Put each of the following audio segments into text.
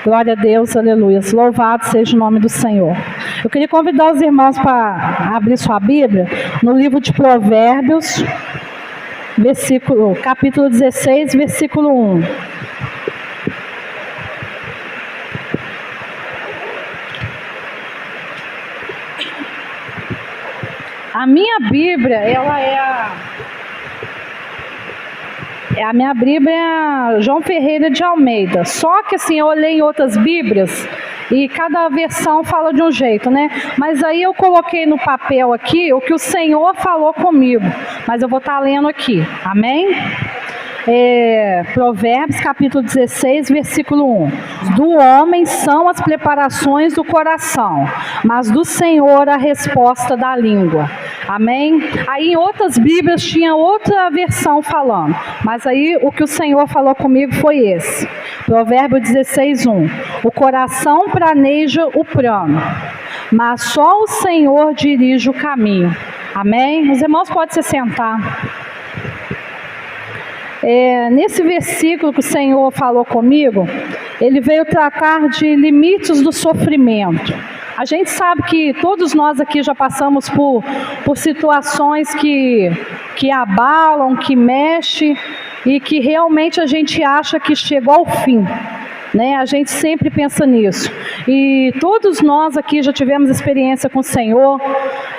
Glória a Deus, aleluia. Louvado seja o nome do Senhor. Eu queria convidar os irmãos para abrir sua Bíblia no livro de Provérbios, capítulo 16, versículo 1. A minha Bíblia, ela a minha Bíblia é João Ferreira de Almeida. Só que assim, eu olhei em outras Bíblias e cada versão fala de um jeito, né? Mas aí eu coloquei no papel aqui o que o Senhor falou comigo. Mas eu vou estar lendo aqui. Amém? Provérbios capítulo 16, versículo 1. Do homem são as preparações do coração, mas do Senhor a resposta da língua. Amém? Aí em outras Bíblias tinha outra versão falando, mas aí o que o Senhor falou comigo foi esse. Provérbios 16, 1. O coração planeja o plano, mas só o Senhor dirige o caminho. Amém? Os irmãos podem se sentar. Nesse versículo que o Senhor falou comigo, ele veio tratar de limites do sofrimento. A gente sabe que todos nós aqui já passamos por situações que abalam, que mexem e que realmente a gente acha que chegou ao fim. Né? A gente sempre pensa nisso. E todos nós aqui já tivemos experiência com o Senhor.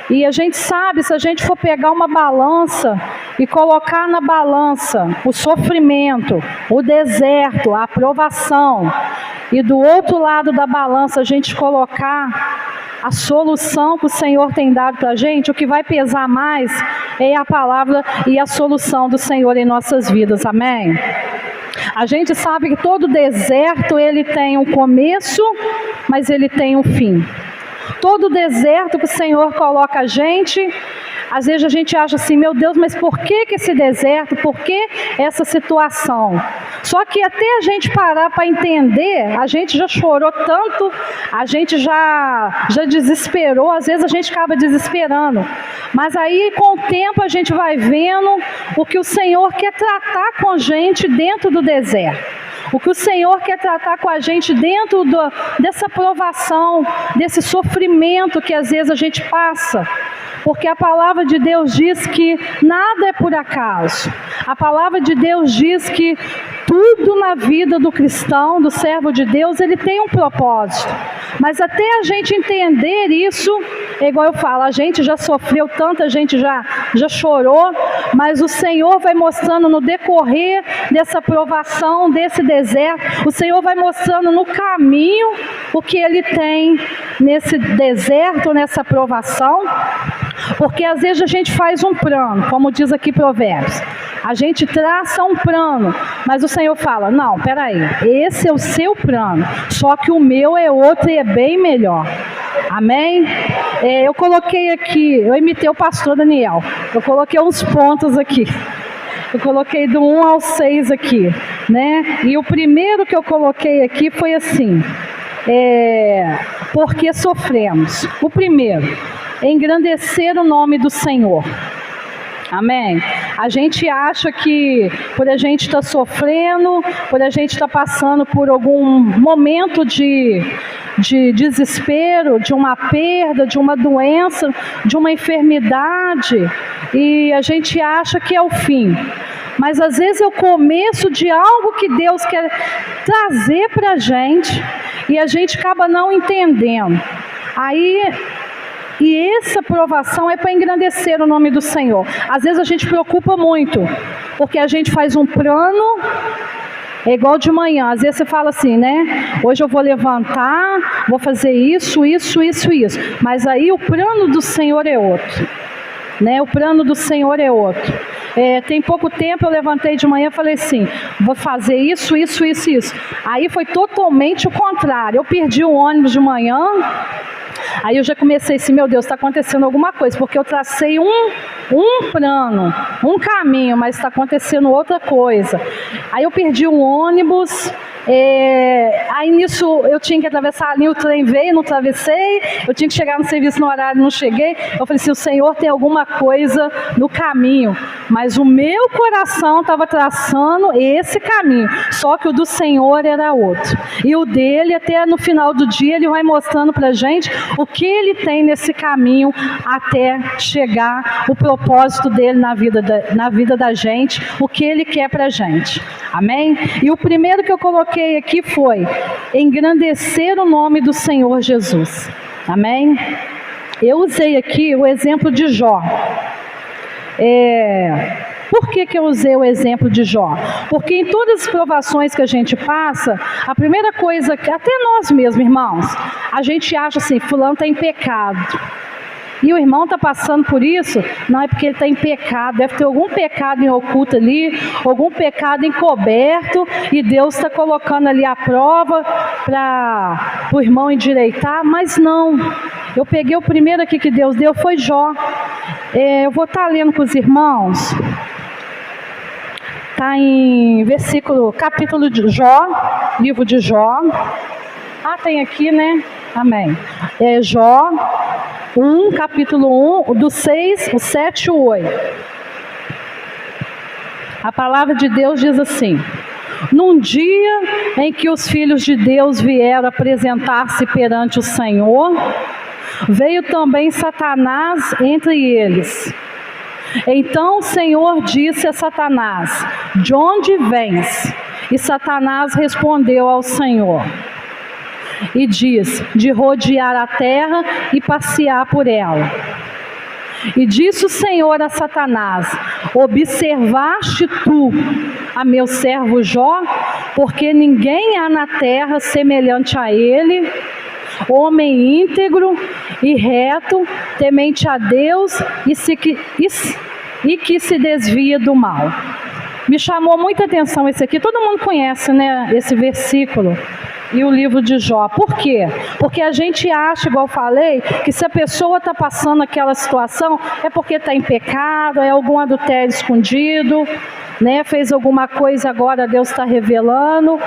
E a gente sabe, se a gente for pegar uma balança e colocar na balança o sofrimento, o deserto, a aprovação, e do outro lado da balança a gente colocar a solução que o Senhor tem dado para a gente, o que vai pesar mais é a palavra e a solução do Senhor em nossas vidas. Amém? A gente sabe que todo deserto ele tem um começo, mas ele tem um fim. Todo deserto que o Senhor coloca a gente, às vezes a gente acha assim, meu Deus, mas por que esse deserto? Por que essa situação? Só que até a gente parar para entender, a gente já chorou tanto, a gente já desesperou, às vezes a gente acaba desesperando. Mas aí com o tempo a gente vai vendo o que o Senhor quer tratar com a gente dentro do deserto. O que o Senhor quer tratar com a gente dentro dessa provação, desse sofrimento que às vezes a gente passa. Porque a palavra de Deus diz que nada é por acaso. A palavra de Deus diz que tudo na vida do cristão, do servo de Deus, ele tem um propósito. Mas até a gente entender isso, é igual eu falo, a gente já sofreu tanto, a gente já chorou, mas o Senhor vai mostrando no decorrer dessa provação, desse deserto, o Senhor vai mostrando no caminho o que Ele tem nesse deserto, nessa provação. Porque às vezes a gente faz um plano, como diz aqui Provérbios, a gente traça um plano, mas o Senhor fala, não, peraí, esse é o seu plano, só que o meu é outro e é bem melhor. Amém? Eu coloquei aqui, eu imitei o pastor Daniel, eu coloquei uns pontos aqui. Eu coloquei do 1 ao 6 aqui, né? E o primeiro que eu coloquei aqui foi assim, porque sofremos. O primeiro, engrandecer o nome do Senhor. Amém? A gente acha que por a gente estar sofrendo, por a gente estar passando por algum momento de desespero, de uma perda, de uma doença, de uma enfermidade, e a gente acha que é o fim. Mas às vezes é o começo de algo que Deus quer trazer para a gente, e a gente acaba não entendendo. E essa provação é para engrandecer o nome do Senhor. Às vezes a gente preocupa muito, porque a gente faz um plano, é igual de manhã. Às vezes você fala assim, né? Hoje eu vou levantar, vou fazer isso, isso, isso, isso. Mas aí o plano do Senhor é outro. Né? O plano do Senhor é outro. Tem pouco tempo eu levantei de manhã e falei assim, vou fazer isso, isso, isso, isso. Aí foi totalmente o contrário. Eu perdi o ônibus de manhã. Aí eu já comecei assim, meu Deus, está acontecendo alguma coisa, porque eu tracei um plano, um caminho, mas está acontecendo outra coisa. Aí eu perdi um ônibus, Aí nisso eu tinha que atravessar a linha, o trem veio, não atravessei, eu tinha que chegar no serviço no horário, não cheguei. Eu falei assim, o Senhor tem alguma coisa no caminho, mas o meu coração estava traçando esse caminho, só que o do Senhor era outro. E o dele, até no final do dia, ele vai mostrando para a gente o que ele tem nesse caminho até chegar o propósito dele na vida da gente, o que ele quer para a gente. Amém? E o primeiro que eu coloquei aqui foi engrandecer o nome do Senhor Jesus. Amém? Eu usei aqui o exemplo de Jó. Por que eu usei o exemplo de Jó? Porque em todas as provações que a gente passa, a primeira coisa que, até nós mesmos, irmãos, a gente acha assim, fulano está em pecado. E o irmão está passando por isso, não é porque ele está em pecado, deve ter algum pecado em oculto ali, algum pecado encoberto, e Deus está colocando ali a prova para o irmão endireitar, mas não. Eu peguei o primeiro aqui que Deus deu, foi Jó. Eu vou estar lendo com os irmãos, está em capítulo de Jó, livro de Jó. Tem aqui, né? Amém. Jó 1, capítulo 1, do 6, o 7 e o 8. A palavra de Deus diz assim: num dia em que os filhos de Deus vieram apresentar-se perante o Senhor, veio também Satanás entre eles. Então o Senhor disse a Satanás: de onde vens? E Satanás respondeu ao Senhor e diz: de rodear a terra e passear por ela. E disse o Senhor a Satanás: observaste tu a meu servo Jó? Porque ninguém há na terra semelhante a ele, homem íntegro e reto, temente a Deus e que se desvia do mal. Me chamou muita atenção esse aqui, todo mundo conhece, né, esse versículo e o livro de Jó. Por quê? Porque a gente acha, igual eu falei, que se a pessoa está passando aquela situação, é porque está em pecado, é algum adultério escondido, né? Fez alguma coisa, agora Deus está revelando.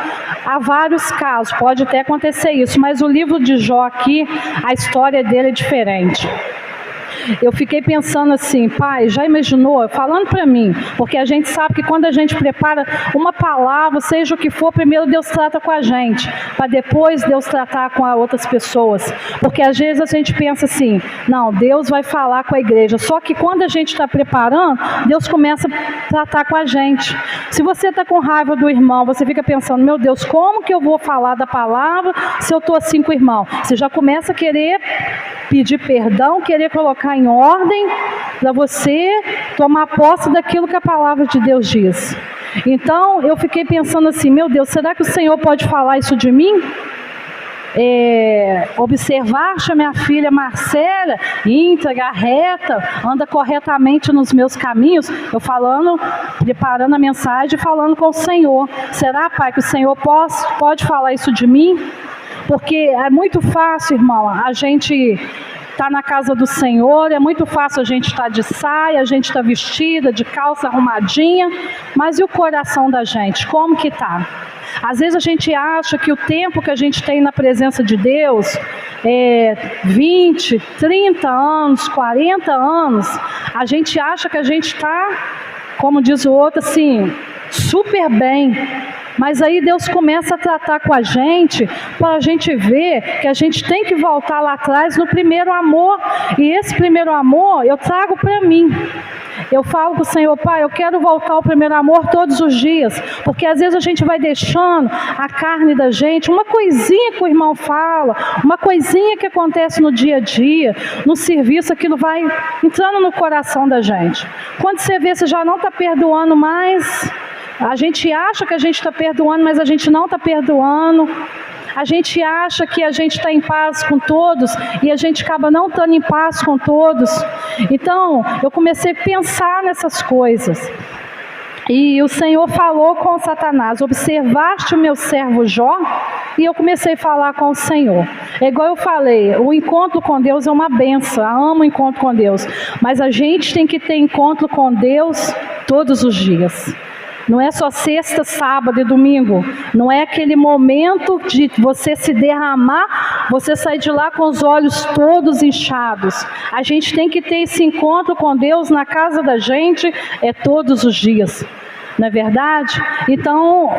Há vários casos, pode até acontecer isso, mas o livro de Jó aqui, a história dele é diferente. Eu fiquei pensando assim, pai, já imaginou? Falando para mim, porque a gente sabe que quando a gente prepara uma palavra, seja o que for, primeiro Deus trata com a gente, para depois Deus tratar com as outras pessoas. Porque às vezes a gente pensa assim, não, Deus vai falar com a igreja. Só que quando a gente está preparando, Deus começa a tratar com a gente. Se você está com raiva do irmão, você fica pensando, meu Deus, como que eu vou falar da palavra se eu estou assim com o irmão? Você já começa a querer pedir perdão, querer colocar em ordem para você tomar posse daquilo que a palavra de Deus diz. Então eu fiquei pensando assim, meu Deus, será que o Senhor pode falar isso de mim? Observaste a minha filha Marcela, íntegra, reta, anda corretamente nos meus caminhos. Eu falando, preparando a mensagem, falando com o Senhor. Será, pai, que o Senhor pode falar isso de mim? Porque é muito fácil, irmão, a gente está na casa do Senhor, é muito fácil a gente estar de saia, a gente está vestida, de calça arrumadinha, mas e o coração da gente, como que está? Às vezes a gente acha que o tempo que a gente tem na presença de Deus, 20, 30 anos, 40 anos, a gente acha que a gente está, como diz o outro, assim, super bem. Mas aí Deus começa a tratar com a gente, para a gente ver que a gente tem que voltar lá atrás no primeiro amor. E esse primeiro amor eu trago para mim. Eu falo com o Senhor, pai, eu quero voltar ao primeiro amor todos os dias. Porque às vezes a gente vai deixando a carne da gente, uma coisinha que o irmão fala, uma coisinha que acontece no dia a dia, no serviço, aquilo vai entrando no coração da gente. Quando você vê, você já não está perdoando mais. A gente acha que a gente está perdoando, mas a gente não está perdoando. A gente acha que a gente está em paz com todos e a gente acaba não estando em paz com todos. Então, eu comecei a pensar nessas coisas. E o Senhor falou com Satanás, observaste o meu servo Jó? E eu comecei a falar com o Senhor. É igual eu falei, o encontro com Deus é uma benção, eu amo o encontro com Deus. Mas a gente tem que ter encontro com Deus todos os dias. Não é só sexta, sábado e domingo. Não é aquele momento de você se derramar, você sair de lá com os olhos todos inchados. A gente tem que ter esse encontro com Deus na casa da gente todos os dias. Não é verdade? Então,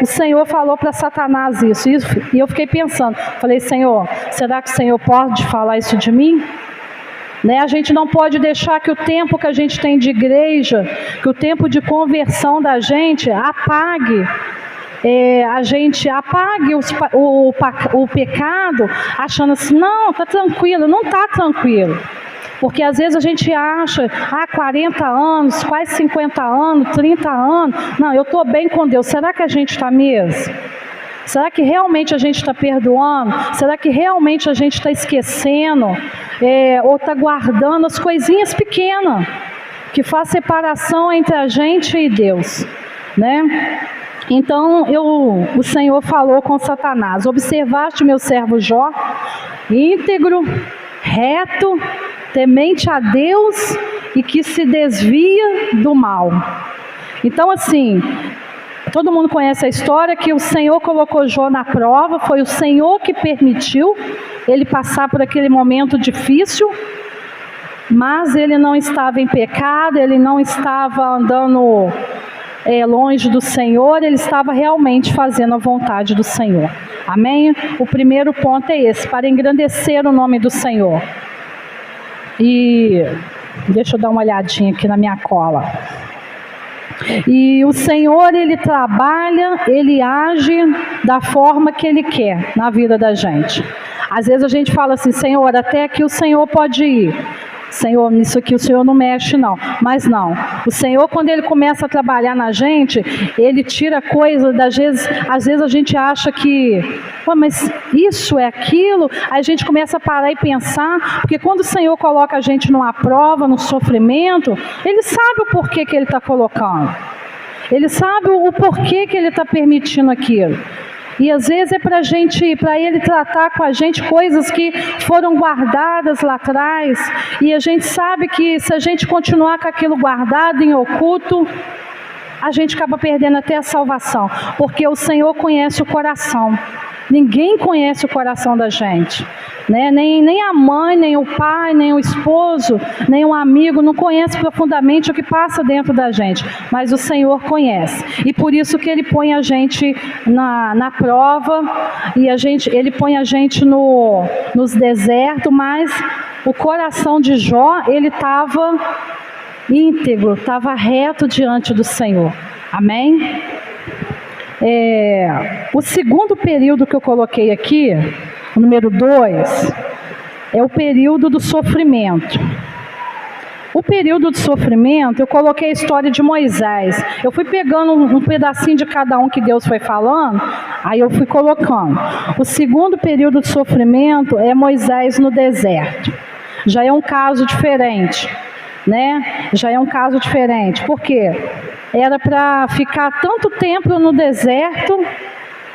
o Senhor falou para Satanás isso, e eu fiquei pensando, falei, Senhor, será que o Senhor pode falar isso de mim? Né? A gente não pode deixar que o tempo que a gente tem de igreja, que o tempo de conversão da gente apague. A gente apague o pecado, achando assim, não, está tranquilo. Não está tranquilo. Porque às vezes a gente acha, 40 anos, quase 50 anos, 30 anos, não, eu estou bem com Deus. Será que a gente está mesmo? Será que realmente a gente está perdoando? Será que realmente a gente está esquecendo? Ou está guardando as coisinhas pequenas, que faz separação entre a gente e Deus, né? Então, o Senhor falou com Satanás, observaste meu servo Jó, íntegro, reto, temente a Deus e que se desvia do mal. Então, assim, todo mundo conhece a história que o Senhor colocou Jó na prova, foi o Senhor que permitiu ele passar por aquele momento difícil, mas ele não estava em pecado, ele não estava andando longe do Senhor, ele estava realmente fazendo a vontade do Senhor. Amém? O primeiro ponto é esse, para engrandecer o nome do Senhor. E deixa eu dar uma olhadinha aqui na minha cola. E o Senhor, Ele trabalha, Ele age da forma que Ele quer na vida da gente. Às vezes a gente fala assim, Senhor, até aqui o Senhor pode ir. Senhor, nisso aqui o Senhor não mexe não. Mas não, o Senhor, quando Ele começa a trabalhar na gente, Ele tira coisas, às vezes a gente acha que, mas isso é aquilo, aí a gente começa a parar e pensar, porque quando o Senhor coloca a gente numa prova, num sofrimento, Ele sabe o porquê que Ele está colocando, Ele sabe o porquê que Ele está permitindo aquilo. E às vezes é para Ele tratar com a gente coisas que foram guardadas lá atrás. E a gente sabe que se a gente continuar com aquilo guardado em oculto, a gente acaba perdendo até a salvação. Porque o Senhor conhece o coração. Ninguém conhece o coração da gente, né? Nem a mãe, nem o pai, nem o esposo, nem um amigo não conhece profundamente o que passa dentro da gente, mas o Senhor conhece, e por isso que Ele põe a gente na prova, e Ele põe a gente nos desertos, mas o coração de Jó, ele estava íntegro, estava reto diante do Senhor. Amém? O segundo período que eu coloquei aqui, o número 2, é o período do sofrimento. O período do sofrimento, eu coloquei a história de Moisés. Eu fui pegando um pedacinho de cada um que Deus foi falando, aí eu fui colocando. O segundo período de sofrimento é Moisés no deserto. Já é um caso diferente, né? Já é um caso diferente. Por quê? Era para ficar tanto tempo no deserto,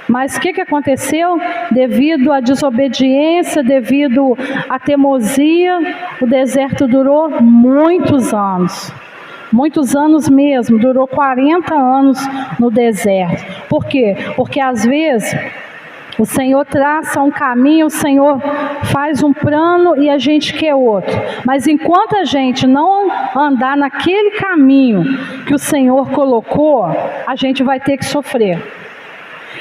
mas o que aconteceu? Devido à desobediência, devido à teimosia, o deserto durou muitos anos mesmo, durou 40 anos no deserto. Por quê? Porque às vezes o Senhor traça um caminho, o Senhor faz um plano e a gente quer outro. Mas enquanto a gente não andar naquele caminho que o Senhor colocou, a gente vai ter que sofrer.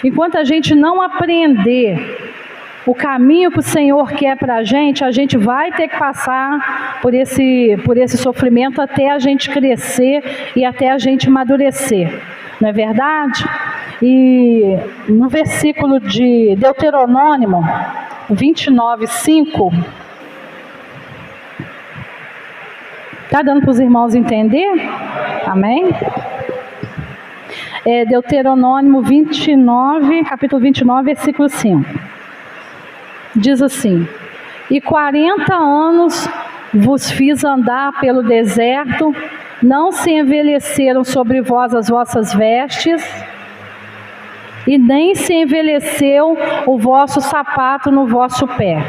Enquanto a gente não aprender o caminho que o Senhor quer para a gente vai ter que passar por esse sofrimento até a gente crescer e até a gente amadurecer. Não é verdade? E no versículo de Deuteronômio 29:5, está dando para os irmãos entender? Amém? Deuteronômio 29, capítulo 29, versículo 5. Diz assim: E 40 anos vos fiz andar pelo deserto, não se envelheceram sobre vós as vossas vestes, e nem se envelheceu o vosso sapato no vosso pé.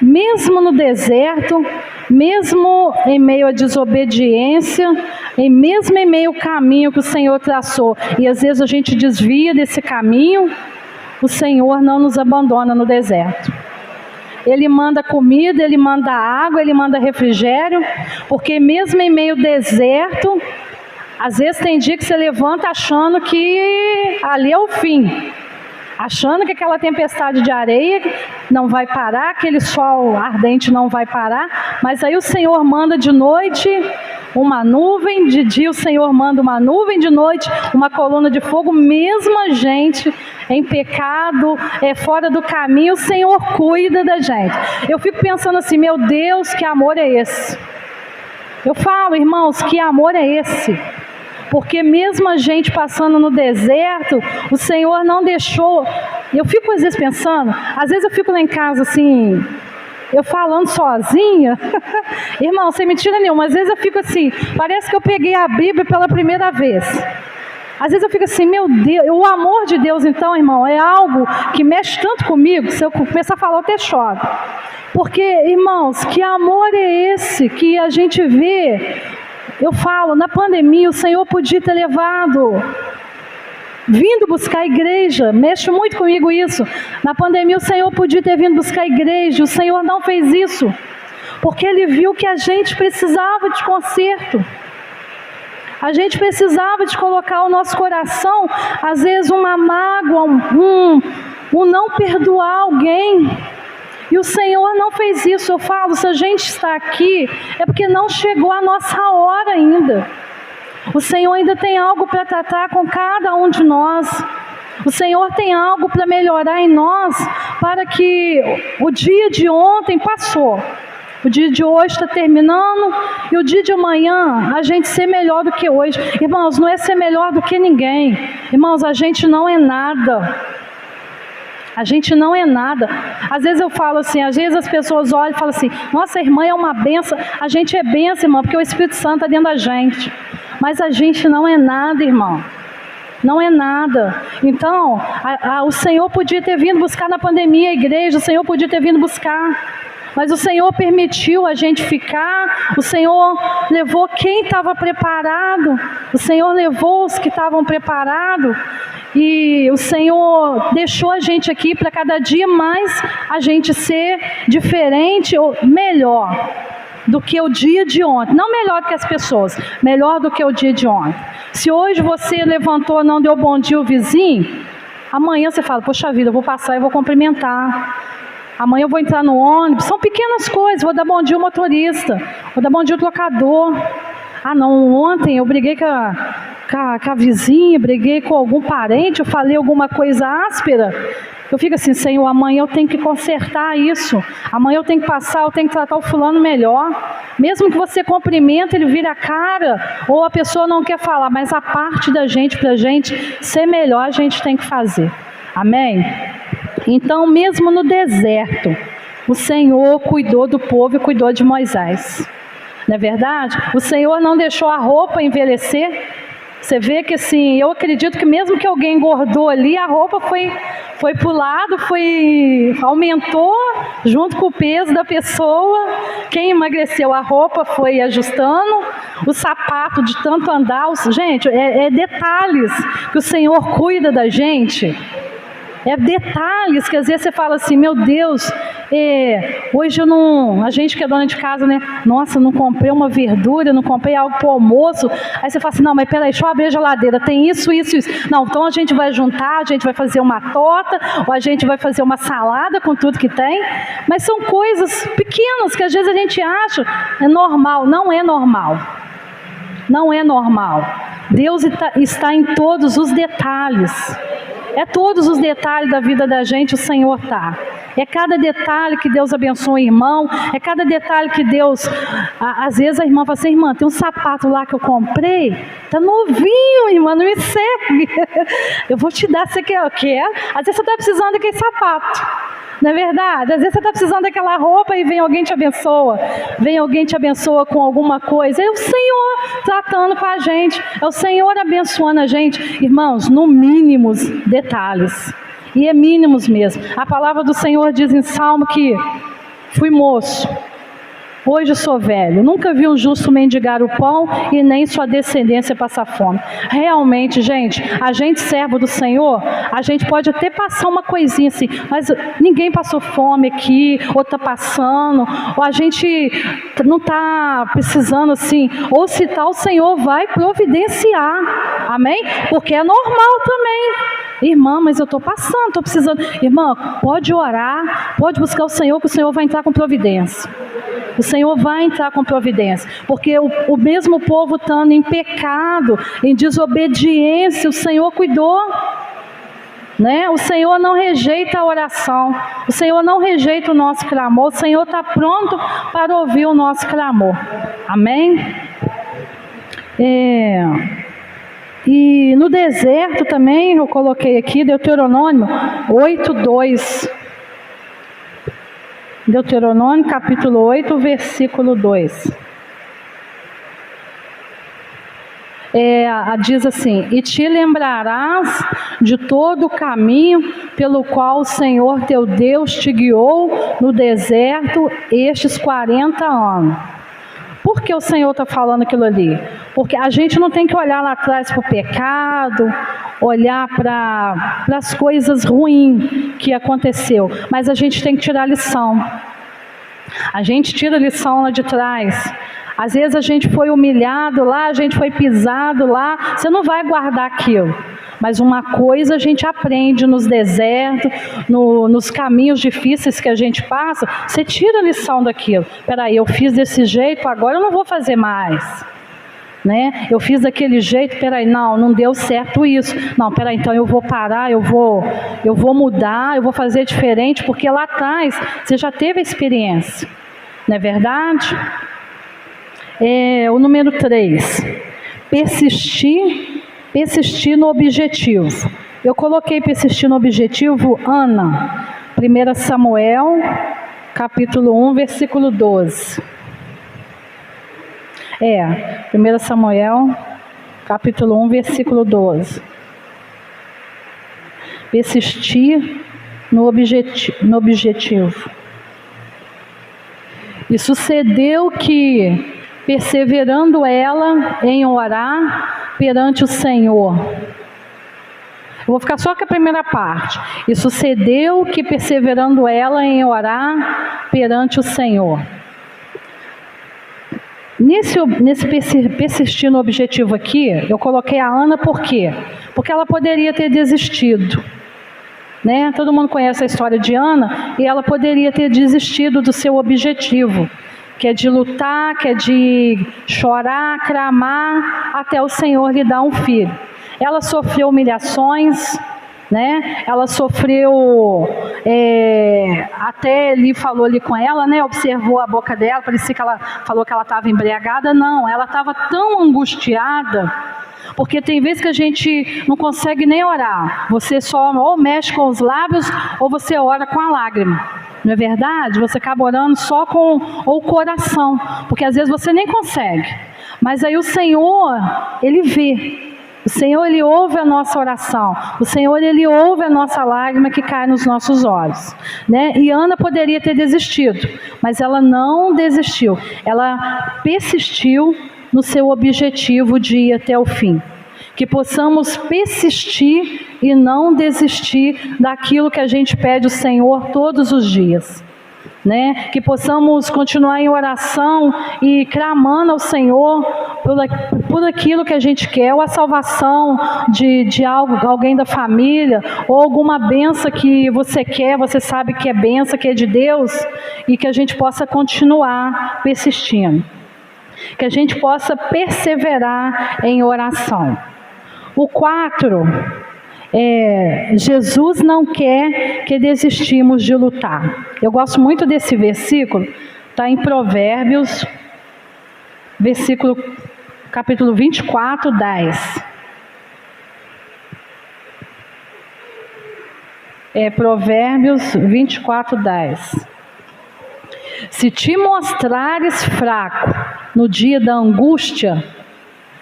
Mesmo no deserto, mesmo em meio à desobediência, mesmo em meio ao caminho que o Senhor traçou, e às vezes a gente desvia desse caminho, o Senhor não nos abandona no deserto. Ele manda comida, Ele manda água, Ele manda refrigério, porque mesmo em meio ao deserto, às vezes tem dia que você levanta achando que ali é o fim, achando que aquela tempestade de areia não vai parar, aquele sol ardente não vai parar, mas aí o Senhor manda de noite uma nuvem, de dia o Senhor manda uma nuvem, de noite uma coluna de fogo, mesmo a gente em pecado, fora do caminho, o Senhor cuida da gente. Eu fico pensando assim, meu Deus, que amor é esse? Eu falo, irmãos, que amor é esse? Porque mesmo a gente passando no deserto, o Senhor não deixou. Eu fico às vezes pensando, às vezes eu fico lá em casa assim, eu falando sozinha, irmão, sem mentira nenhuma, às vezes eu fico assim, parece que eu peguei a Bíblia pela primeira vez. Às vezes eu fico assim, meu Deus, o amor de Deus então, irmão, é algo que mexe tanto comigo, se eu começar a falar eu até choro. Porque, irmãos, que amor é esse que a gente vê? Eu falo, na pandemia o Senhor podia ter levado, vindo buscar a igreja, mexe muito comigo isso. Na pandemia o Senhor podia ter vindo buscar a igreja, o Senhor não fez isso, porque Ele viu que a gente precisava de conserto. A gente precisava de colocar o nosso coração, às vezes uma mágoa, um não perdoar alguém. E o Senhor não fez isso. Eu falo, se a gente está aqui, é porque não chegou a nossa hora ainda. O Senhor ainda tem algo para tratar com cada um de nós. O Senhor tem algo para melhorar em nós, para que o dia de ontem passou, o dia de hoje está terminando, e o dia de amanhã a gente ser melhor do que hoje. Irmãos, não é ser melhor do que ninguém. Irmãos, a gente não é nada. A gente não é nada. Às vezes eu falo assim, às vezes as pessoas olham e falam assim, nossa, a irmã é uma bênção. A gente é bênção, irmão, porque o Espírito Santo está dentro da gente. Mas a gente não é nada, irmão. Não é nada. Então, o Senhor podia ter vindo buscar na pandemia a igreja, o Senhor podia ter vindo buscar. Mas o Senhor permitiu a gente ficar, o Senhor levou quem estava preparado, o Senhor levou os que estavam preparados, e o Senhor deixou a gente aqui para cada dia mais a gente ser diferente ou melhor do que o dia de ontem. Não melhor do que as pessoas, melhor do que o dia de ontem. Se hoje você levantou, não deu bom dia ao vizinho, amanhã você fala, poxa vida, eu vou passar e vou cumprimentar. Amanhã eu vou entrar no ônibus, são pequenas coisas, vou dar bom dia ao motorista, vou dar bom dia ao locador. Ah não, ontem eu briguei com a vizinha, briguei com algum parente, eu falei alguma coisa áspera. Eu fico assim, Senhor, amanhã eu tenho que consertar isso, amanhã eu tenho que passar, eu tenho que tratar o fulano melhor. Mesmo que você cumprimenta, ele vira a cara, ou a pessoa não quer falar, mas a parte da gente, para a gente ser melhor, a gente tem que fazer. Amém? Então, mesmo no deserto, o Senhor cuidou do povo e cuidou de Moisés. Não é verdade? O Senhor não deixou a roupa envelhecer. Você vê que assim, eu acredito que mesmo que alguém engordou ali, a roupa foi para o lado, aumentou junto com o peso da pessoa. Quem emagreceu, a roupa foi ajustando, o sapato de tanto andar. Gente, é detalhes que o Senhor cuida da gente. É detalhes que às vezes você fala assim, meu Deus, hoje eu não... A gente que é dona de casa, né? Nossa, não comprei uma verdura, não comprei algo para o almoço. Aí você fala assim, não, mas peraí, deixa eu abrir a geladeira, tem isso, isso, isso. Não, então a gente vai juntar, a gente vai fazer uma torta, ou a gente vai fazer uma salada com tudo que tem. Mas são coisas pequenas que às vezes a gente acha é normal. Não é normal. Não é normal. Deus está em todos os detalhes. É todos os detalhes da vida da gente, o Senhor está. É cada detalhe que Deus abençoa o irmão, é cada detalhe que Deus... Às vezes a irmã fala assim, irmã, tem um sapato lá que eu comprei, está novinho, irmã, não me serve. Eu vou te dar, você quer? Eu quero. Às vezes você está precisando daquele sapato. Não é verdade? Às vezes você está precisando daquela roupa e vem alguém te abençoa. Vem alguém te abençoa com alguma coisa. É o Senhor tratando com a gente. É o Senhor abençoando a gente. Irmãos, no mínimos detalhes. E é mínimos mesmo. A palavra do Senhor diz em Salmo que fui moço. Hoje sou velho, nunca vi um justo mendigar o pão e nem sua descendência passar fome. Realmente, gente, a gente servo do Senhor, a gente pode até passar uma coisinha assim, mas ninguém passou fome aqui, ou está passando, ou a gente não está precisando assim, ou se tal, o Senhor vai providenciar, amém? Porque é normal também. Irmã, mas eu estou passando, estou precisando. Irmã, pode orar, pode buscar o Senhor, que o Senhor vai entrar com providência. O Senhor vai entrar com providência, porque o mesmo povo estando em pecado, em desobediência, o Senhor cuidou, né? O Senhor não rejeita a oração, o Senhor não rejeita o nosso clamor, o Senhor está pronto para ouvir o nosso clamor, amém? E no deserto também, eu coloquei aqui, Deuteronômio 8:2. Deuteronômio capítulo 8, versículo 2. Diz assim: e te lembrarás de todo o caminho pelo qual o Senhor teu Deus te guiou no deserto estes 40 anos. Por que o Senhor está falando aquilo ali? Porque a gente não tem que olhar lá atrás para o pecado, olhar para as coisas ruins que aconteceu, mas a gente tem que tirar lição. A gente tira lição lá de trás. Às vezes a gente foi humilhado lá, a gente foi pisado lá, você não vai guardar aquilo. Mas uma coisa a gente aprende nos desertos, nos caminhos difíceis que a gente passa, você tira a lição daquilo. Peraí, eu fiz desse jeito, agora eu não vou fazer mais. Né? Eu fiz daquele jeito, peraí, não deu certo isso. Não, peraí, então eu vou parar, eu vou mudar, eu vou fazer diferente, porque lá atrás você já teve a experiência. Não é verdade? O número 3, persistir no objetivo. Eu coloquei persistir no objetivo, Ana, 1 Samuel, capítulo 1, versículo 12. 1 Samuel, capítulo 1, versículo 12. Persistir no objetivo. E sucedeu que, perseverando ela em orar perante o Senhor. Eu vou ficar só com a primeira parte. E sucedeu que, perseverando ela em orar perante o Senhor. Nesse persistir no objetivo aqui, eu coloquei a Ana por quê? Porque ela poderia ter desistido. Né? Todo mundo conhece a história de Ana, e ela poderia ter desistido do seu objetivo, que é de lutar, que é de chorar, clamar, até o Senhor lhe dar um filho. Ela sofreu humilhações, né? Ela sofreu, até ele falou ali com ela, né? Observou a boca dela, parecia que ela falou que ela estava embriagada. Não, ela estava tão angustiada, porque tem vezes que a gente não consegue nem orar, você só ou mexe com os lábios, ou você ora com a lágrima. Não é verdade? Você acaba orando só com o coração, porque às vezes você nem consegue. Mas aí o Senhor, Ele vê. O Senhor, Ele ouve a nossa oração. O Senhor, Ele ouve a nossa lágrima que cai nos nossos olhos. Né? E Ana poderia ter desistido, mas ela não desistiu. Ela persistiu no seu objetivo de ir até o fim. Que possamos persistir e não desistir daquilo que a gente pede ao Senhor todos os dias. Né? Que possamos continuar em oração e clamando ao Senhor por aquilo que a gente quer, ou a salvação de alguém da família, ou alguma benção que você quer, você sabe que é benção, que é de Deus, e que a gente possa continuar persistindo. Que a gente possa perseverar em oração. O 4, Jesus não quer que desistimos de lutar. Eu gosto muito desse versículo, está em Provérbios, capítulo 24, 10. Provérbios 24, 10. Se te mostrares fraco no dia da angústia,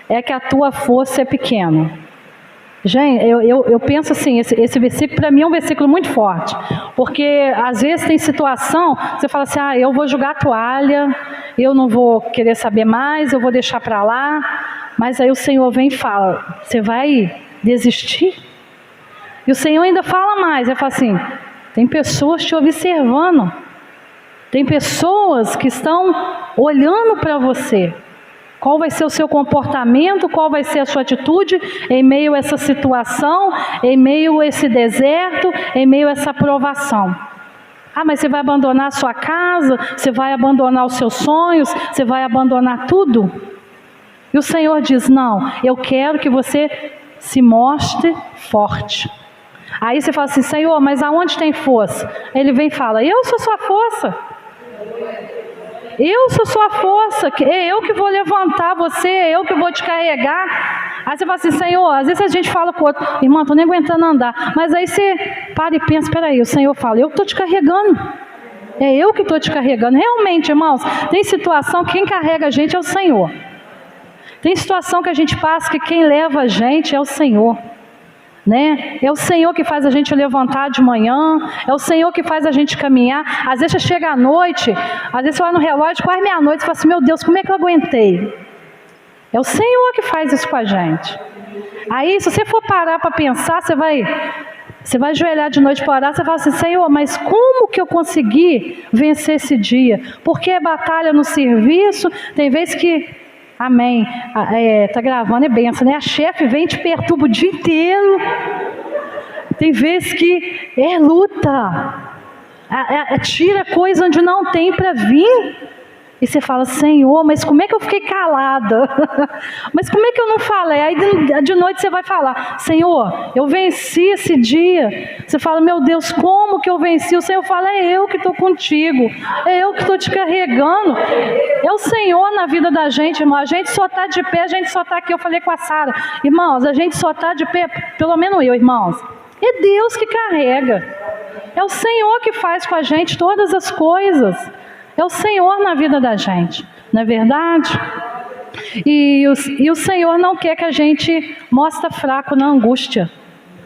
é que a tua força é pequena. Gente, eu penso assim, esse versículo para mim é um versículo muito forte, Porque às vezes tem situação, você fala assim, eu vou jogar a toalha, eu não vou querer saber mais, eu vou deixar para lá. Mas aí o Senhor vem e fala, você vai desistir? E o Senhor ainda fala mais, ele fala assim, tem pessoas te observando, tem pessoas que estão olhando para você. Qual vai ser o seu comportamento, qual vai ser a sua atitude em meio a essa situação, em meio a esse deserto, em meio a essa provação. Mas você vai abandonar a sua casa, você vai abandonar os seus sonhos, você vai abandonar tudo? E o Senhor diz, não, eu quero que você se mostre forte. Aí você fala assim, Senhor, mas aonde tem força? Ele vem e fala, eu sou sua força. Eu sou sua força, é eu que vou levantar você, é eu que vou te carregar. Aí você fala assim, Senhor, às vezes a gente fala com o outro, irmão, estou nem aguentando andar. Mas aí você para e pensa, espera aí, o Senhor fala, eu estou te carregando. É eu que estou te carregando. Realmente, irmãos, tem situação que quem carrega a gente é o Senhor. Tem situação que a gente passa que quem leva a gente é o Senhor. Né? É o Senhor que faz a gente levantar de manhã, é o Senhor que faz a gente caminhar. Às vezes você chega à noite, às vezes você olha no relógio, quase meia-noite, e fala assim, meu Deus, como é que eu aguentei? É o Senhor que faz isso com a gente. Aí, se você for parar para pensar, você vai ajoelhar de noite para orar, você fala assim, Senhor, mas como que eu consegui vencer esse dia? Porque é batalha no serviço, tem vezes que... Amém. Tá gravando, é benção, né? A chefe vem e te perturba o dia inteiro. Tem vezes que é luta. Tira coisa onde não tem para vir. E você fala, Senhor, mas como é que eu fiquei calada? Mas como é que eu não falei? Aí de noite você vai falar, Senhor, eu venci esse dia. Você fala, meu Deus, como que eu venci? O Senhor fala, é eu que estou contigo. É eu que estou te carregando. É o Senhor na vida da gente, irmão. A gente só está de pé, a gente só está aqui. Eu falei com a Sara, irmãos, a gente só está de pé, pelo menos eu, irmãos. É Deus que carrega. É o Senhor que faz com a gente todas as coisas. É o Senhor na vida da gente, não é verdade? E o Senhor não quer que a gente mostre fraco na angústia,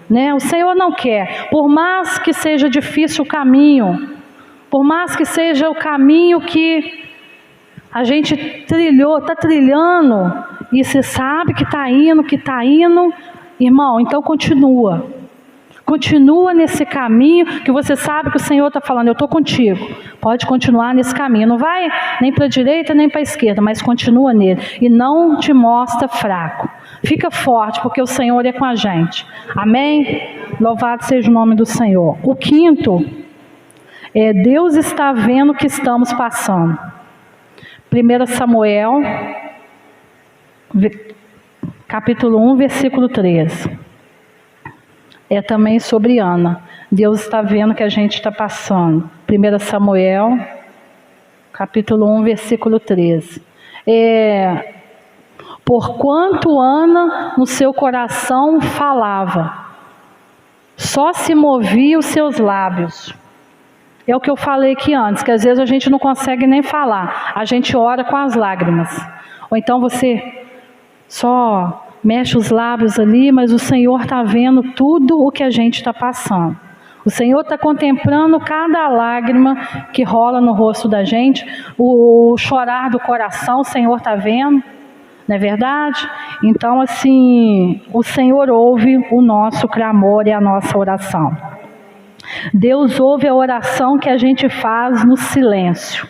né? O Senhor não quer, por mais que seja difícil o caminho, por mais que seja o caminho que a gente está trilhando, e você sabe que está indo, irmão, então continua. Continua nesse caminho que você sabe que o Senhor está falando, eu estou contigo. Pode continuar nesse caminho. Não vai nem para a direita nem para a esquerda, mas continua nele. E não te mostra fraco. Fica forte, porque o Senhor é com a gente. Amém? Louvado seja o nome do Senhor. O quinto é Deus está vendo o que estamos passando. 1 Samuel, capítulo 1, versículo 13. É também sobre Ana. Deus está vendo o que a gente está passando. 1 Samuel, capítulo 1, versículo 13. Porquanto Ana no seu coração falava, só se movia os seus lábios. É o que eu falei aqui antes, que às vezes a gente não consegue nem falar. A gente ora com as lágrimas. Ou então você só... mexe os lábios ali, mas o Senhor está vendo tudo o que a gente está passando. O Senhor está contemplando cada lágrima que rola no rosto da gente, o chorar do coração, o Senhor está vendo, não é verdade? Então, assim, o Senhor ouve o nosso clamor e a nossa oração. Deus ouve a oração que a gente faz no silêncio.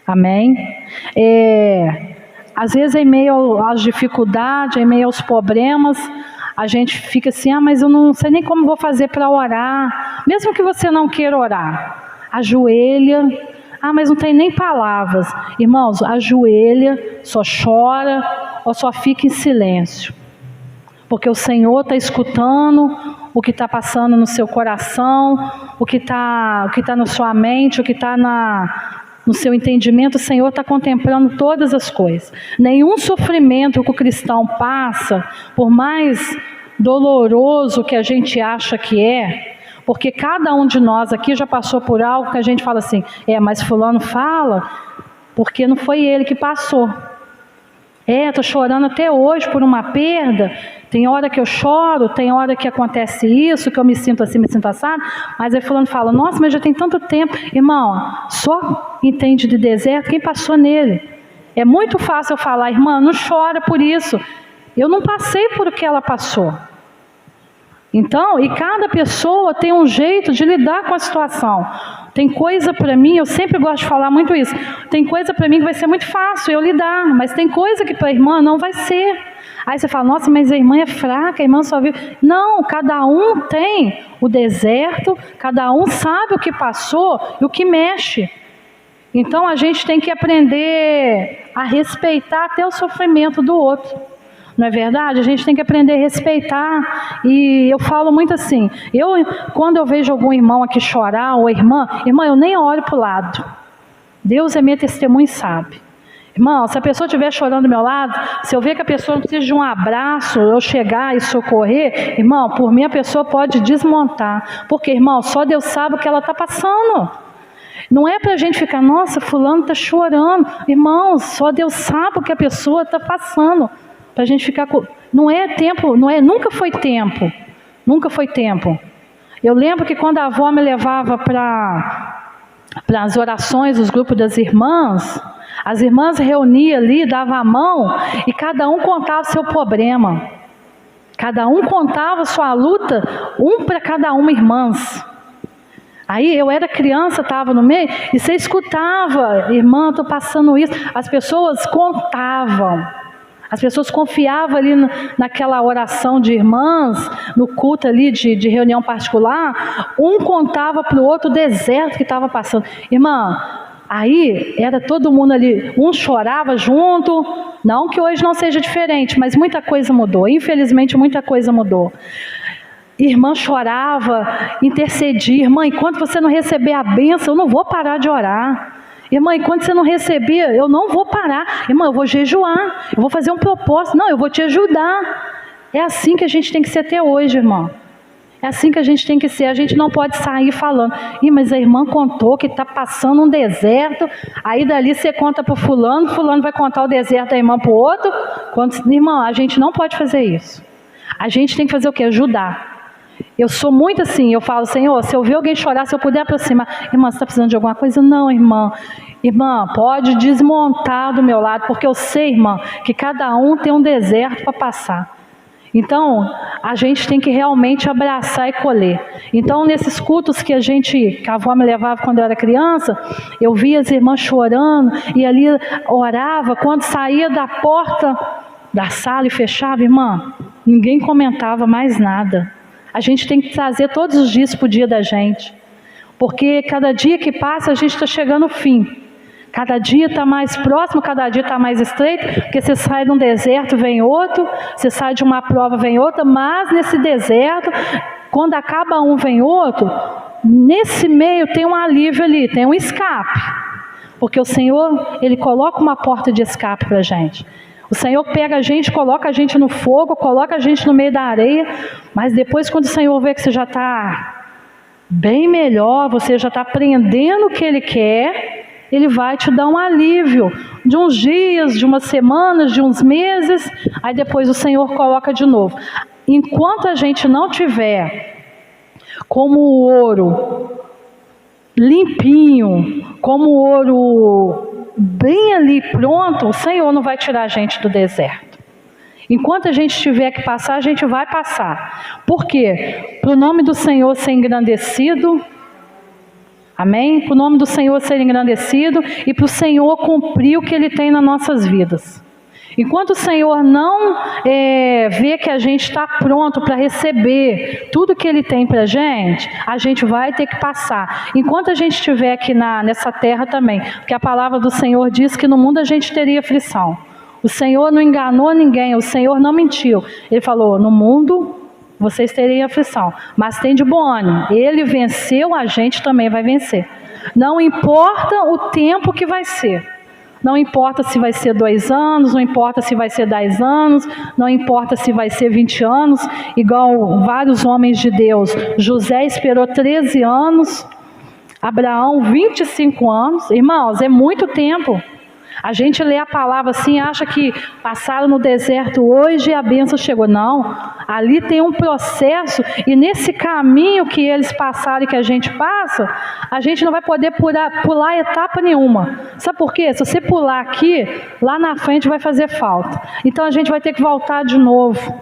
Amém? Às vezes, em meio às dificuldades, em meio aos problemas, a gente fica assim, mas eu não sei nem como vou fazer para orar. Mesmo que você não queira orar, ajoelha. Mas não tem nem palavras. Irmãos, ajoelha, só chora ou só fica em silêncio. Porque o Senhor está escutando o que está passando no seu coração, o que está na sua mente, o que está no seu entendimento. O Senhor está contemplando todas as coisas. Nenhum sofrimento que o cristão passa, por mais doloroso que a gente acha que é, porque cada um de nós aqui já passou por algo que a gente fala assim, mas fulano fala, porque não foi ele que passou. Estou chorando até hoje por uma perda. Tem hora que eu choro, tem hora que acontece isso, que eu me sinto assim, me sinto assado. Mas aí fulano fala, nossa, mas já tem tanto tempo. Irmão, só entende de deserto quem passou nele. É muito fácil eu falar, irmã, não chora por isso. Eu não passei por o que ela passou. Então, e cada pessoa tem um jeito de lidar com a situação. Tem coisa para mim, eu sempre gosto de falar muito isso, tem coisa para mim que vai ser muito fácil eu lidar, mas tem coisa que para a irmã não vai ser. Aí você fala, nossa, mas a irmã é fraca, a irmã só vive... Não, cada um tem o deserto, cada um sabe o que passou e o que mexe. Então a gente tem que aprender a respeitar até o sofrimento do outro. Não é verdade? A gente tem que aprender a respeitar. E eu falo muito assim, quando eu vejo algum irmão aqui chorar, ou irmã, eu nem olho para o lado. Deus é minha testemunha e sabe. Irmão, se a pessoa estiver chorando do meu lado, se eu ver que a pessoa precisa de um abraço, eu chegar e socorrer, irmão, por mim a pessoa pode desmontar. Porque, irmão, só Deus sabe o que ela está passando. Não é para a gente ficar, nossa, fulano está chorando. Irmão, só Deus sabe o que a pessoa está passando. Para a gente ficar com... Não é tempo, nunca foi tempo. Nunca foi tempo. Eu lembro que quando a avó me levava para as orações, os grupos das irmãs, as irmãs reuniam ali, davam a mão e cada um contava o seu problema. Cada um contava a sua luta, um para cada uma, irmãs. Aí eu era criança, estava no meio, e você escutava, irmã, estou passando isso. As pessoas contavam. As pessoas confiavam ali naquela oração de irmãs, no culto ali de reunião particular. Um contava para o outro o deserto que estava passando. Irmã, aí era todo mundo ali, um chorava junto. Não que hoje não seja diferente, mas muita coisa mudou. Infelizmente muita coisa mudou. Irmã chorava, intercedia. Irmã, enquanto você não receber a bênção, eu não vou parar de orar. Irmã, enquanto você não receber, eu não vou parar. Irmã, eu vou jejuar, eu vou fazer um propósito. Não, eu vou te ajudar. É assim que a gente tem que ser até hoje, irmão. É assim que a gente tem que ser. A gente não pode sair falando, mas a irmã contou que está passando um deserto. Aí dali você conta para o fulano vai contar o deserto da irmã para o outro. Irmão, a gente não pode fazer isso. A gente tem que fazer o quê? Ajudar. Eu sou muito assim, eu falo, Senhor, se eu ver alguém chorar, se eu puder aproximar, irmã, você está precisando de alguma coisa? Não, irmã. Irmã, pode desmontar do meu lado, porque eu sei, irmã, que cada um tem um deserto para passar. Então, a gente tem que realmente abraçar e colher. Então, nesses cultos que a avó me levava quando eu era criança, eu via as irmãs chorando, e ali orava, quando saía da porta da sala e fechava, irmã, ninguém comentava mais nada. A gente tem que trazer todos os dias para o dia da gente. Porque cada dia que passa, a gente está chegando ao fim. Cada dia está mais próximo, cada dia está mais estreito. Porque você sai de um deserto, vem outro. Você sai de uma prova, vem outra. Mas nesse deserto, quando acaba um, vem outro. Nesse meio tem um alívio ali, tem um escape. Porque o Senhor, Ele coloca uma porta de escape para a gente. O Senhor pega a gente, coloca a gente no fogo, coloca a gente no meio da areia, mas depois quando o Senhor vê que você já está bem melhor, você já está aprendendo o que Ele quer, Ele vai te dar um alívio de uns dias, de umas semanas, de uns meses, aí depois o Senhor coloca de novo. Enquanto a gente não tiver como o ouro limpinho, como o ouro bem ali pronto, o Senhor não vai tirar a gente do deserto. Enquanto a gente tiver que passar, a gente vai passar. Por quê? Para o nome do Senhor ser engrandecido. Amém? Para o nome do Senhor ser engrandecido e para o Senhor cumprir o que Ele tem nas nossas vidas. Enquanto o Senhor não vê que a gente está pronto para receber tudo que Ele tem para a gente vai ter que passar. Enquanto a gente estiver aqui nessa terra também, porque a palavra do Senhor diz que no mundo a gente teria aflição. O Senhor não enganou ninguém, o Senhor não mentiu. Ele falou, no mundo vocês teriam aflição, mas tem de bom ânimo. Ele venceu, a gente também vai vencer. Não importa o tempo que vai ser. Não importa se vai ser 2 anos, não importa se vai ser 10 anos, não importa se vai ser 20 anos, igual vários homens de Deus. José esperou 13 anos, Abraão 25 anos. Irmãos, é muito tempo. A gente lê a palavra assim, acha que passaram no deserto hoje e a bênção chegou. Não, ali tem um processo, e nesse caminho que eles passaram e que a gente passa, a gente não vai poder pular etapa nenhuma. Sabe por quê? Se você pular aqui, lá na frente vai fazer falta. Então a gente vai ter que voltar de novo,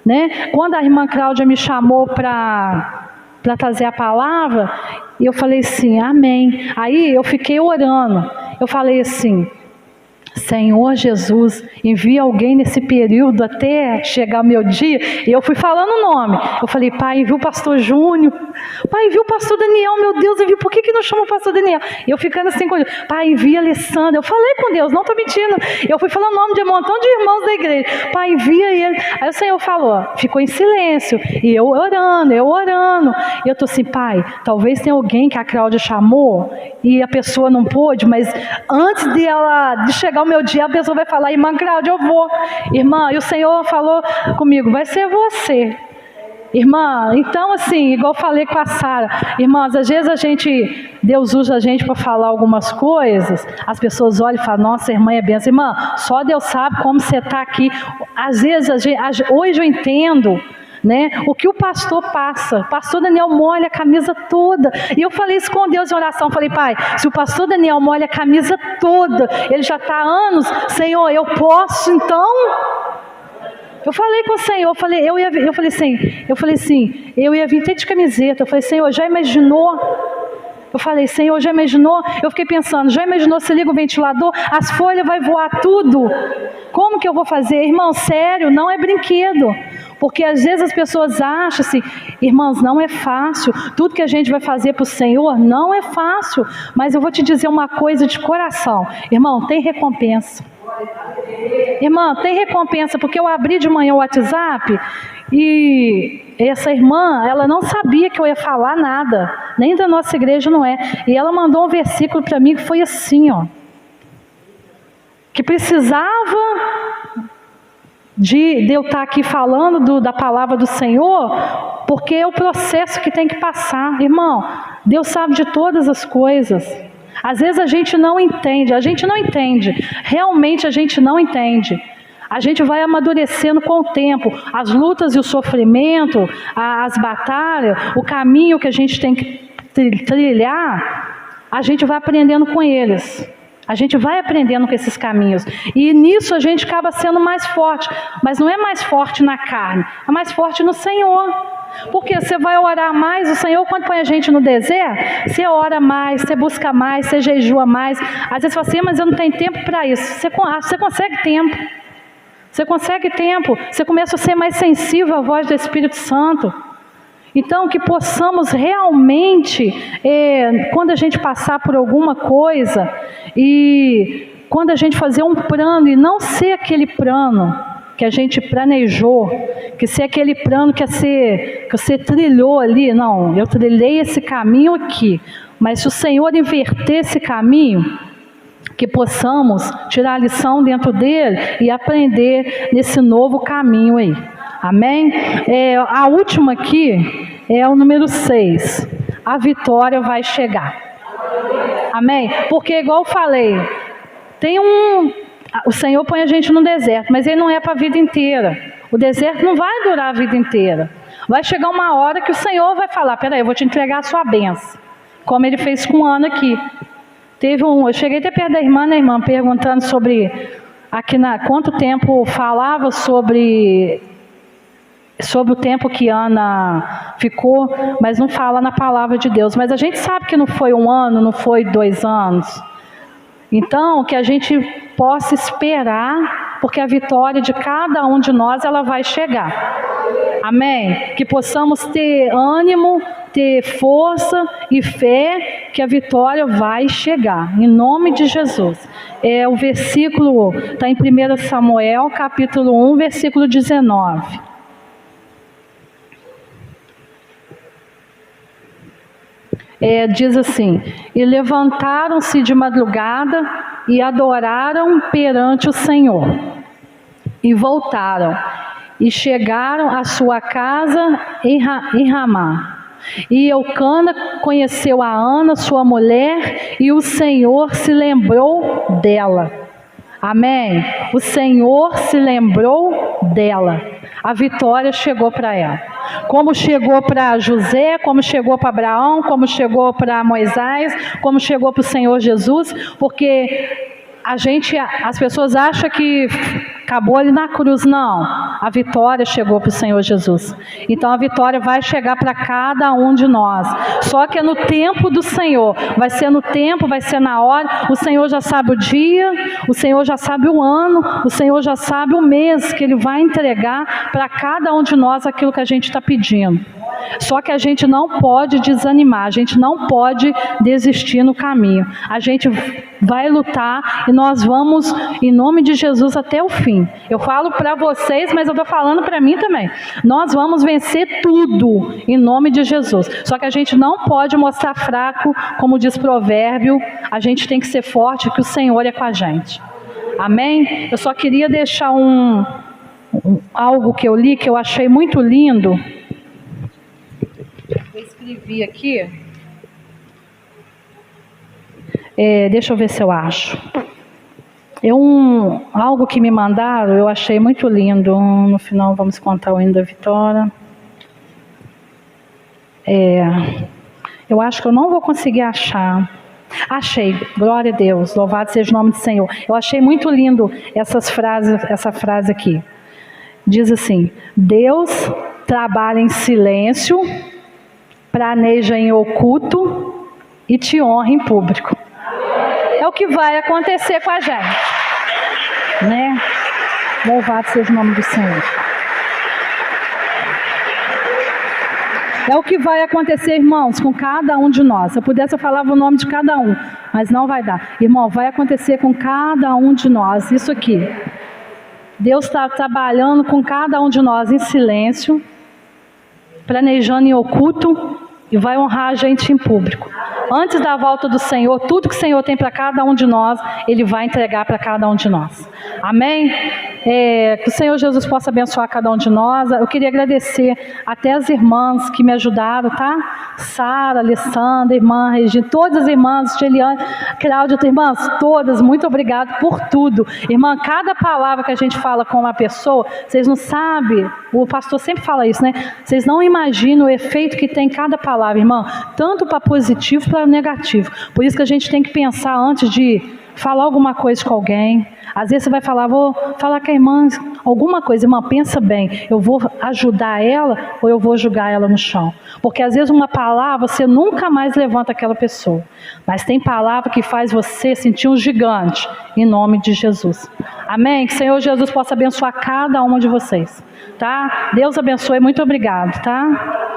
né? Quando a irmã Cláudia me chamou para trazer a palavra, e eu falei assim, amém. Aí eu fiquei orando, eu falei assim, Senhor Jesus, envia alguém nesse período até chegar o meu dia. E eu fui falando o nome. Eu falei, Pai, envia o pastor Júnior. Pai, envia o pastor Daniel. Meu Deus, envia. Por que não chama o pastor Daniel? E eu ficando assim com Deus. Pai, envia a Alessandra. Eu falei com Deus, não estou mentindo. Eu fui falando o nome de um montão de irmãos da igreja. Pai, envia ele. Aí o Senhor falou, ficou em silêncio. E eu orando. E eu estou assim, Pai, talvez tenha alguém que a Cláudia chamou e a pessoa não pôde, mas antes de chegar o meu dia, a pessoa vai falar, irmã Cláudia, eu vou. Irmã, e o Senhor falou comigo, vai ser você. Irmã, então assim, igual eu falei com a Sara, irmãs, às vezes Deus usa a gente para falar algumas coisas, as pessoas olham e falam, nossa, irmã é benção. Irmã, só Deus sabe como você está aqui. Às vezes, hoje eu entendo, né, o que o pastor passa. O pastor Daniel molha a camisa toda, e eu falei isso com Deus em oração. Falei, Pai, se o pastor Daniel molha a camisa toda, ele já está há anos, Senhor, eu posso então? Eu falei com o Senhor, eu falei assim, eu ia vir até de camiseta. Eu falei, Senhor, já imaginou? Eu falei, Senhor, já imaginou? Eu fiquei pensando, já imaginou se liga o ventilador, as folhas vai voar tudo? Como que eu vou fazer? Irmão, sério, não é brinquedo. Porque às vezes as pessoas acham assim, irmãos, não é fácil. Tudo que a gente vai fazer para o Senhor não é fácil. Mas eu vou te dizer uma coisa de coração. Irmão, tem recompensa. Irmã, tem recompensa, porque eu abri de manhã o WhatsApp e essa irmã, ela não sabia que eu ia falar nada, nem da nossa igreja não é, e ela mandou um versículo para mim que foi assim, ó, que precisava de eu estar aqui falando da palavra do Senhor, porque é o processo que tem que passar. Irmão, Deus sabe de todas as coisas. Às vezes a gente não entende, realmente a gente não entende. A gente vai amadurecendo com o tempo, as lutas e o sofrimento, as batalhas, o caminho que a gente tem que trilhar, a gente vai aprendendo com eles. A gente vai aprendendo com esses caminhos, e nisso a gente acaba sendo mais forte, mas não é mais forte na carne, é mais forte no Senhor. Porque você vai orar mais, o Senhor quando põe a gente no deserto, você ora mais, você busca mais, você jejua mais. Às vezes você fala assim, mas eu não tenho tempo para isso. Você consegue tempo. Você consegue tempo. Você começa a ser mais sensível à voz do Espírito Santo. Então, que possamos realmente, quando a gente passar por alguma coisa, e quando a gente fazer um plano, e não ser aquele plano que a gente planejou, que ser aquele plano que você trilhou ali, não, eu trilhei esse caminho aqui, mas se o Senhor inverter esse caminho, que possamos tirar a lição dentro dele e aprender nesse novo caminho aí, amém? A última aqui é o número 6, a vitória vai chegar, amém? Porque igual eu falei, o Senhor põe a gente no deserto, mas Ele não é para a vida inteira. O deserto não vai durar a vida inteira. Vai chegar uma hora que o Senhor vai falar, peraí, eu vou te entregar a sua bênção. Como Ele fez com Ana aqui. Eu cheguei até perto da irmã, né, irmã, perguntando sobre, quanto tempo falava sobre o tempo que Ana ficou, mas não fala na palavra de Deus. Mas a gente sabe que não foi 1 ano, não foi 2 anos. Então, que a gente possa esperar, porque a vitória de cada um de nós, ela vai chegar. Amém? Que possamos ter ânimo, ter força e fé, que a vitória vai chegar. Em nome de Jesus. O versículo está em 1 Samuel, capítulo 1, versículo 19. Diz assim, e levantaram-se de madrugada e adoraram perante o Senhor, e voltaram, e chegaram à sua casa em Ramá, E Eucana conheceu a Ana, sua mulher, e o Senhor se lembrou dela. Amém? O Senhor se lembrou dela. A vitória chegou para ela. Como chegou para José, como chegou para Abraão, como chegou para Moisés, como chegou para o Senhor Jesus, porque as pessoas acham que acabou ali na cruz. Não, a vitória chegou para o Senhor Jesus. Então a vitória vai chegar para cada um de nós. Só que é no tempo do Senhor. Vai ser no tempo, vai ser na hora. O Senhor já sabe o dia, o Senhor já sabe o ano, o Senhor já sabe o mês que Ele vai entregar para cada um de nós aquilo que a gente está pedindo. Só que a gente não pode desanimar, a gente não pode desistir no caminho. A gente vai lutar e nós vamos, em nome de Jesus, até o fim. Eu falo para vocês, mas eu estou falando para mim também. Nós vamos vencer tudo, em nome de Jesus. Só que a gente não pode mostrar fraco, como diz Provérbio. A gente tem que ser forte, que o Senhor é com a gente. Amém? Eu só queria deixar algo que eu li, que eu achei muito lindo. Eu escrevi aqui. Deixa eu ver se eu acho. Algo que me mandaram, eu achei muito lindo. No final vamos contar o hino da vitória. Eu acho que eu não vou conseguir achar. Achei, glória a Deus, louvado seja o nome do Senhor. Eu achei muito lindo essa frase aqui. Diz assim: Deus trabalha em silêncio, planeja em oculto e te honra em público. É o que vai acontecer com a gente, né? Louvado seja o nome do Senhor. É o que vai acontecer, irmãos, com cada um de nós. Se eu pudesse, eu falava o nome de cada um, mas não vai dar. Irmão, vai acontecer com cada um de nós, isso aqui. Deus está trabalhando com cada um de nós em silêncio, planejando em oculto e vai honrar a gente em público. Antes da volta do Senhor, tudo que o Senhor tem para cada um de nós, Ele vai entregar para cada um de nós. Amém? Que o Senhor Jesus possa abençoar cada um de nós. Eu queria agradecer até as irmãs que me ajudaram, tá? Sara, Alessandra, irmã Regina, todas as irmãs, Geliane, Cláudia, irmãs, todas, muito obrigado por tudo. Irmã, cada palavra que a gente fala com uma pessoa, vocês não sabem, o pastor sempre fala isso, né? Vocês não imaginam o efeito que tem cada palavra, irmã, tanto para positivo para negativo. Por isso que a gente tem que pensar antes de falar alguma coisa com alguém. Às vezes você vai falar, vou falar com a irmã alguma coisa. Irmã, pensa bem, eu vou ajudar ela ou eu vou julgar ela no chão? Porque às vezes uma palavra você nunca mais levanta aquela pessoa. Mas tem palavra que faz você sentir um gigante, em nome de Jesus. Amém? Que o Senhor Jesus possa abençoar cada uma de vocês. Tá? Deus abençoe, muito obrigado, tá?